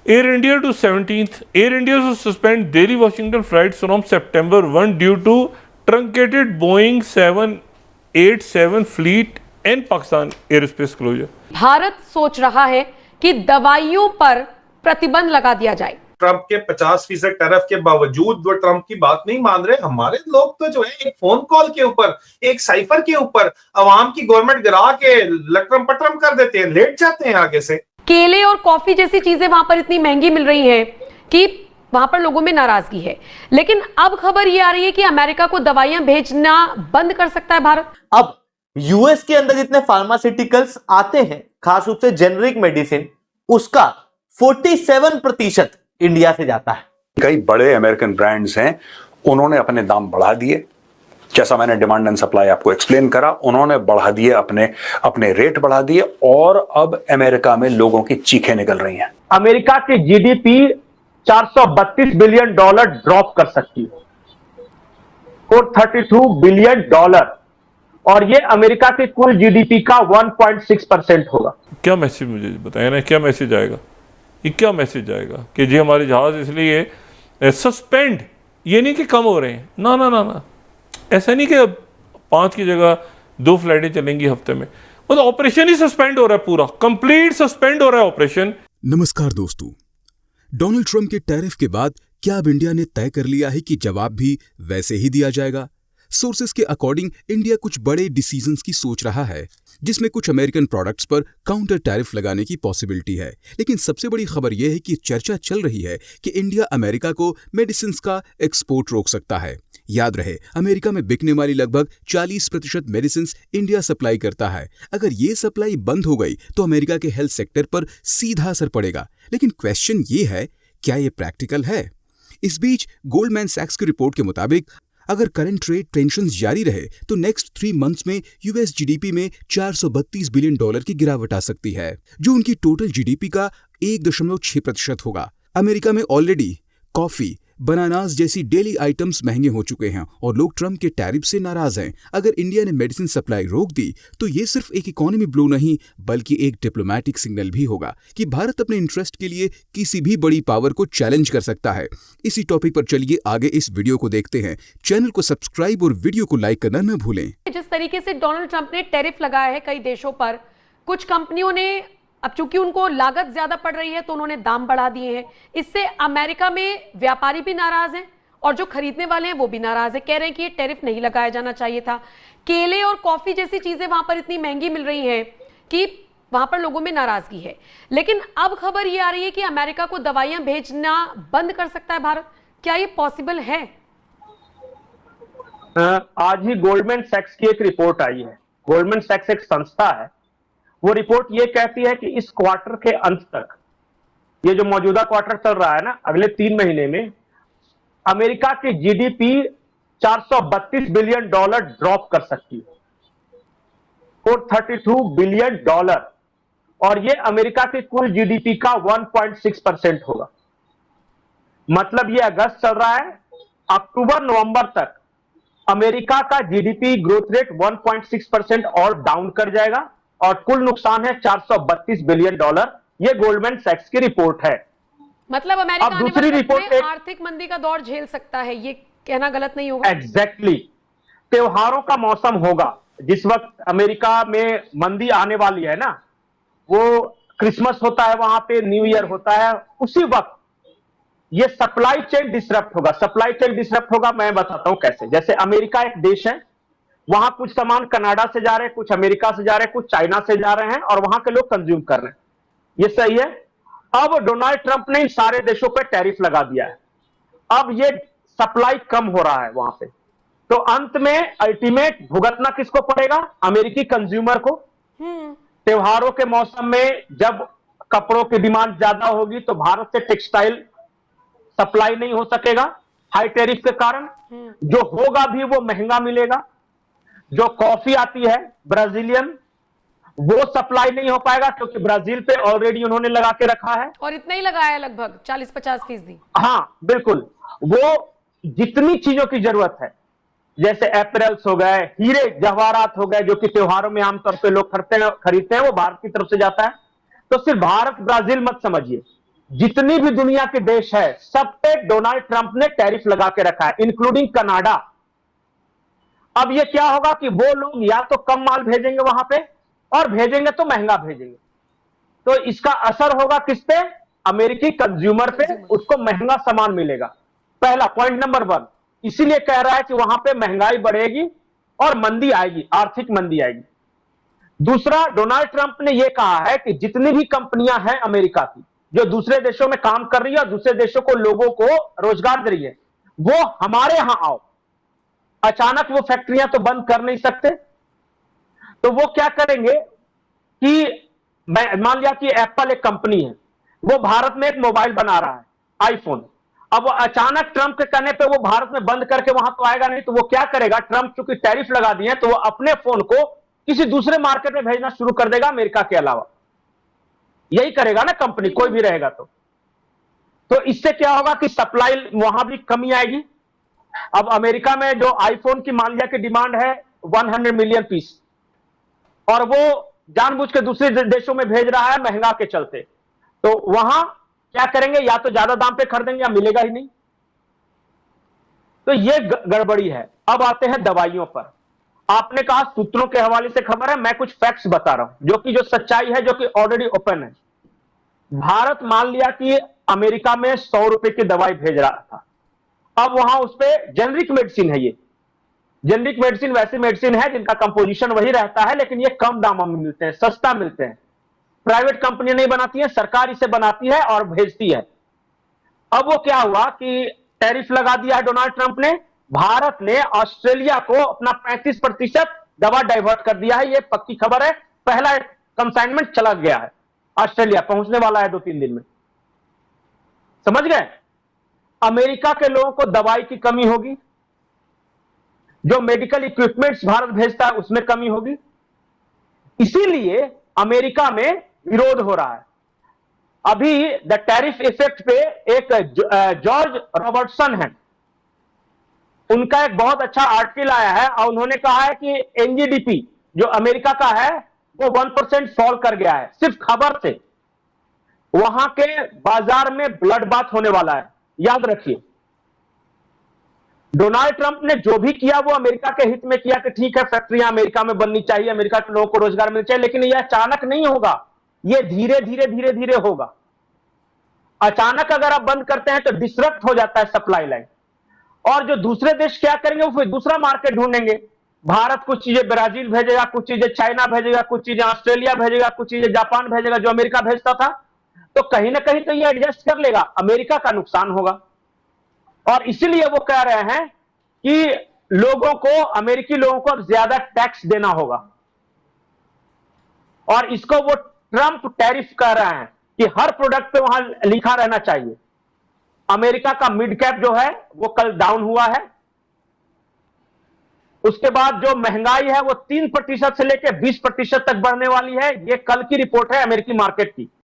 Air India to 17th. Air India to suspend Delhi Washington flights from September 1 due to truncated Boeing 787 fleet and Pakistan airspace closure. Bharat सोच रहा है कि दवाइयों पर प्रतिबंध लगा दिया जाए। ट्रंप के 50% टैरिफ के बावजूद वो ट्रंप की बात नहीं मान रहे। हमारे लोग तो जो है एक फोन कॉल के ऊपर, एक साइफर के ऊपर अवाम की गवर्नमेंट गिरा के लटरम पटरम कर देते हैं, लेट जाते हैं आगे से। केले और कॉफी जैसी चीजें वहां पर इतनी महंगी मिल रही हैं कि वहां पर लोगों में नाराजगी है। लेकिन अब खबर ये आ रही है कि अमेरिका को दवाइयां भेजना बंद कर सकता है भारत। अब यूएस के अंदर जितने फार्मास्यूटिकल्स आते हैं, खास रूप से जेनरिक मेडिसिन, उसका 47% इंडिया से जाता है। कई बड़े अमेरिकन ब्रांड्स हैं, उन्होंने अपने दाम बढ़ा दिए। जैसा मैंने डिमांड एंड सप्लाई आपको एक्सप्लेन करा, उन्होंने बढ़ा दिए, अपने रेट बढ़ा दिए और अब अमेरिका में लोगों की चीखें निकल रही हैं। अमेरिका की जीडीपी 432 बिलियन डॉलर ड्रॉप कर सकती है, 432 बिलियन डॉलर, और ये अमेरिका की कुल जीडीपी का 1.6% होगा। क्या मैसेज मुझे बताएं ना, क्या मैसेज आएगा? ये क्या मैसेज आएगा कि जी हमारे जहाज इसलिए सस्पेंड, ये नहीं कि कम हो रहे हैं, ना ना ना ना, ऐसा नहीं कि 5 की जगह 2 फ्लाइटें चलेंगी हफ्ते में, मतलब ऑपरेशन ही सस्पेंड हो रहा है, पूरा कंप्लीट सस्पेंड हो रहा है ऑपरेशन। नमस्कार दोस्तों, डोनाल्ड ट्रंप के टैरिफ के बाद क्या अब इंडिया ने तय कर लिया है कि जवाब भी वैसे ही दिया जाएगा? सोर्सेस के अकॉर्डिंग इंडिया कुछ बड़े डिसीजंस की सोच रहा है, जिसमें कुछ अमेरिकन प्रोडक्ट्स पर काउंटर टैरिफ लगाने की पॉसिबिलिटी है। लेकिन सबसे बड़ी खबर यह है कि चर्चा चल रही है कि इंडिया अमेरिका को मेडिसिन का एक्सपोर्ट रोक सकता है। याद रहे, अमेरिका में बिकने वाली लगभग 40% मेडिसिन इंडिया सप्लाई करता है। अगर ये सप्लाई बंद हो गई तो अमेरिका के हेल्थ सेक्टर पर सीधा असर पड़ेगा। लेकिन क्वेश्चन ये है, क्या ये प्रैक्टिकल है? इस बीच गोल्डमैन सैक्स की रिपोर्ट के मुताबिक अगर करंट ट्रेड टेंशंस जारी रहे तो नेक्स्ट 3 मंथ्स में यूएस जीडीपी में 432 बिलियन डॉलर की गिरावट आ सकती है, जो उनकी टोटल जीडीपी का 1.6% होगा। अमेरिका में ऑलरेडी कॉफी, बनानास जैसी डेली आइटम्स महंगे हो चुके हैं और लोग ट्रंप के टैरिफ से नाराज हैं। अगर इंडिया ने मेडिसिन सप्लाई रोक दी तो ये सिर्फ एक इकोनॉमी ब्लो नहीं बल्कि एक डिप्लोमेटिक सिग्नल भी होगा कि भारत अपने इंटरेस्ट के लिए किसी भी बड़ी पावर को चैलेंज कर सकता है। इसी टॉपिक पर चलिए आगे इस वीडियो को देखते हैं। चैनल को सब्सक्राइब और वीडियो को लाइक करना न भूलें। जिस तरीके से डोनाल्ड ट्रंप ने टैरिफ लगाया है कई देशों पर, कुछ कंपनियों ने अब चूंकि उनको लागत ज्यादा पड़ रही है तो उन्होंने दाम बढ़ा दिए हैं। इससे अमेरिका में व्यापारी भी नाराज हैं और जो खरीदने वाले हैं वो भी नाराज है, कह रहे हैं कि ये टैरिफ नहीं लगाया जाना चाहिए था। केले और कॉफी जैसी चीजें वहां पर इतनी महंगी मिल रही हैं कि वहां पर लोगों में नाराजगी है। लेकिन अब खबर ये आ रही है कि अमेरिका को दवाइयां भेजना बंद कर सकता है भारत। क्या ये पॉसिबल है? आज ही गोल्डमैन सैक्स की एक रिपोर्ट आई है। गोल्डमैन सैक्स एक संस्था है। वो रिपोर्ट ये कहती है कि इस क्वार्टर के अंत तक, ये जो मौजूदा क्वार्टर चल रहा है ना, अगले 3 महीने में अमेरिका की जीडीपी 432 बिलियन डॉलर ड्रॉप कर सकती है, 432 बिलियन डॉलर, और ये अमेरिका की कुल जीडीपी का 1.6% होगा। मतलब ये अगस्त चल रहा है, अक्टूबर नवंबर तक अमेरिका का जीडीपी ग्रोथ रेट 1.6% और डाउन कर जाएगा और कुल नुकसान है 432 बिलियन डॉलर। ये गोल्डमैन सैक्स की रिपोर्ट है। मतलब अमेरिका अब दूसरी रिपोर्ट आर्थिक मंदी का दौर झेल सकता है, ये कहना गलत नहीं होगा। एग्जैक्टली। त्योहारों का मौसम होगा, जिस वक्त अमेरिका में मंदी आने वाली है ना, वो क्रिसमस होता है, वहां पे न्यू ईयर होता है, उसी वक्त ये सप्लाई चेन डिसरप्ट होगा। सप्लाई चेन डिसरप्ट होगा, मैं बताता हूं कैसे। जैसे अमेरिका एक देश है, वहां कुछ सामान कनाडा से जा रहे हैं, कुछ अमेरिका से जा रहे हैं, कुछ चाइना से जा रहे हैं और वहां के लोग कंज्यूम कर रहे हैं। ये सही है। अब डोनाल्ड ट्रंप ने इन सारे देशों पर टैरिफ लगा दिया है। अब ये सप्लाई कम हो रहा है वहां पे, तो अंत में अल्टीमेट भुगतना किसको पड़ेगा? अमेरिकी कंज्यूमर को। त्योहारों के मौसम में जब कपड़ों की डिमांड ज्यादा होगी तो भारत से टेक्सटाइल सप्लाई नहीं हो सकेगा हाई टैरिफ के कारण। जो होगा भी वो महंगा मिलेगा। जो कॉफी आती है ब्राजीलियन, वो सप्लाई नहीं हो पाएगा क्योंकि ब्राजील पे ऑलरेडी उन्होंने लगा के रखा है, और इतना ही लगाया है, लगभग 40-50%। हाँ बिल्कुल। वो जितनी चीजों की जरूरत है, जैसे एपरल्स हो गए, हीरे जवाहरात हो गए, जो कि त्योहारों में आमतौर पे लोग खरीदते हैं, वो भारत की तरफ से जाता है। तो सिर्फ भारत ब्राजील मत समझिए, जितनी भी दुनिया के देश है सब पे डोनाल्ड ट्रंप ने टैरिफ लगा के रखा है, इंक्लूडिंग कनाडा। अब ये क्या होगा कि वो लोग या तो कम माल भेजेंगे वहां पे, और भेजेंगे तो महंगा भेजेंगे, तो इसका असर होगा किस पे? अमेरिकी कंज्यूमर पे, उसको महंगा सामान मिलेगा। पहला पॉइंट नंबर 1, इसीलिए कह रहा है कि वहां पे महंगाई बढ़ेगी और मंदी आएगी, आर्थिक मंदी आएगी। दूसरा, डोनाल्ड ट्रंप ने यह कहा है कि जितनी भी कंपनियां हैं अमेरिका की जो दूसरे देशों में काम कर रही है और दूसरे देशों को लोगों को रोजगार दे रही है, वो हमारे यहां आओ। अचानक वो फैक्ट्रियां तो बंद कर नहीं सकते, तो वो क्या करेंगे कि मान लिया कि एप्पल एक कंपनी है, वो भारत में एक मोबाइल बना रहा है, आईफोन। अब वो अचानक ट्रंप के कहने पे वो भारत में बंद करके वहां तो आएगा नहीं, तो वो क्या करेगा? ट्रंप चूंकि टैरिफ लगा दिए हैं, तो वो अपने फोन को किसी दूसरे मार्केट में भेजना शुरू कर देगा अमेरिका के अलावा। यही करेगा ना कंपनी, कोई भी रहेगा तो इससे क्या होगा कि सप्लाई वहां भी कमी आएगी। अब अमेरिका में जो आईफोन की मान लिया की डिमांड है 100 मिलियन पीस, और वो जानबूझ के दूसरे देशों में भेज रहा है महंगा के चलते, तो वहां क्या करेंगे? या तो ज्यादा दाम पे खरीदेंगे या मिलेगा ही नहीं। तो ये गड़बड़ी है। अब आते हैं दवाइयों पर। आपने कहा सूत्रों के हवाले से खबर है, मैं कुछ फैक्ट्स बता रहा हूं जो सच्चाई है, जो कि ऑलरेडी ओपन है। भारत मान लिया कि अमेरिका में 100 रुपए की दवाई भेज रहा था, अब वहां उस पर जेनरिक मेडिसिन है। ये जेनरिक मेडिसिन वैसी मेडिसिन है जिनका कंपोजिशन वही रहता है, लेकिन ये कम दामों में मिलते हैं, सस्ता मिलते हैं। प्राइवेट कंपनी नहीं बनाती है, सरकार इसे बनाती है और भेजती है। अब वो क्या हुआ कि टैरिफ लगा दिया है डोनाल्ड ट्रंप ने, भारत ने ऑस्ट्रेलिया को अपना 35% दवा डाइवर्ट कर दिया है। ये पक्की खबर है, पहला कंसाइनमेंट चला गया है, ऑस्ट्रेलिया पहुंचने वाला है 2-3 दिन में। समझ गए? अमेरिका के लोगों को दवाई की कमी होगी, जो मेडिकल इक्विपमेंट्स भारत भेजता है उसमें कमी होगी, इसीलिए अमेरिका में विरोध हो रहा है। अभी द टैरिफ इफेक्ट पे एक जॉर्ज रॉबर्टसन है, उनका एक बहुत अच्छा आर्टिकल आया है और उन्होंने कहा है कि एनजीडीपी जो अमेरिका का है वो 1% फॉल कर गया है। सिर्फ खबर से वहां के बाजार में ब्लड बाथ होने वाला है, याद रखिए। डोनाल्ड ट्रंप ने जो भी किया वो अमेरिका के हित में किया कि ठीक है फैक्ट्रियां अमेरिका में बननी चाहिए, अमेरिका के लोगों को रोजगार मिलना चाहिए, लेकिन यह अचानक नहीं होगा, यह धीरे धीरे धीरे धीरे होगा। अचानक अगर आप बंद करते हैं तो डिसरप्ट हो जाता है सप्लाई लाइन, और जो दूसरे देश क्या करेंगे वो फिर दूसरा मार्केट ढूंढेंगे। भारत कुछ चीजें ब्राजील भेजेगा, कुछ चीजें चाइना भेजेगा, कुछ चीजें ऑस्ट्रेलिया भेजेगा, कुछ चीजें जापान भेजेगा, जो अमेरिका भेजता था। तो कहीं ना कहीं तो ये एडजस्ट कर लेगा, अमेरिका का नुकसान होगा। और इसीलिए वो कह रहे हैं कि लोगों को, अमेरिकी लोगों को अब ज्यादा टैक्स देना होगा, और इसको वो ट्रंप टैरिफ कह रहे हैं कि हर प्रोडक्ट पे वहां लिखा रहना चाहिए। अमेरिका का मिड कैप जो है वो कल डाउन हुआ है। उसके बाद जो महंगाई है वो 3% से लेकर 20% तक बढ़ने वाली है। ये कल की रिपोर्ट है अमेरिकी मार्केट की।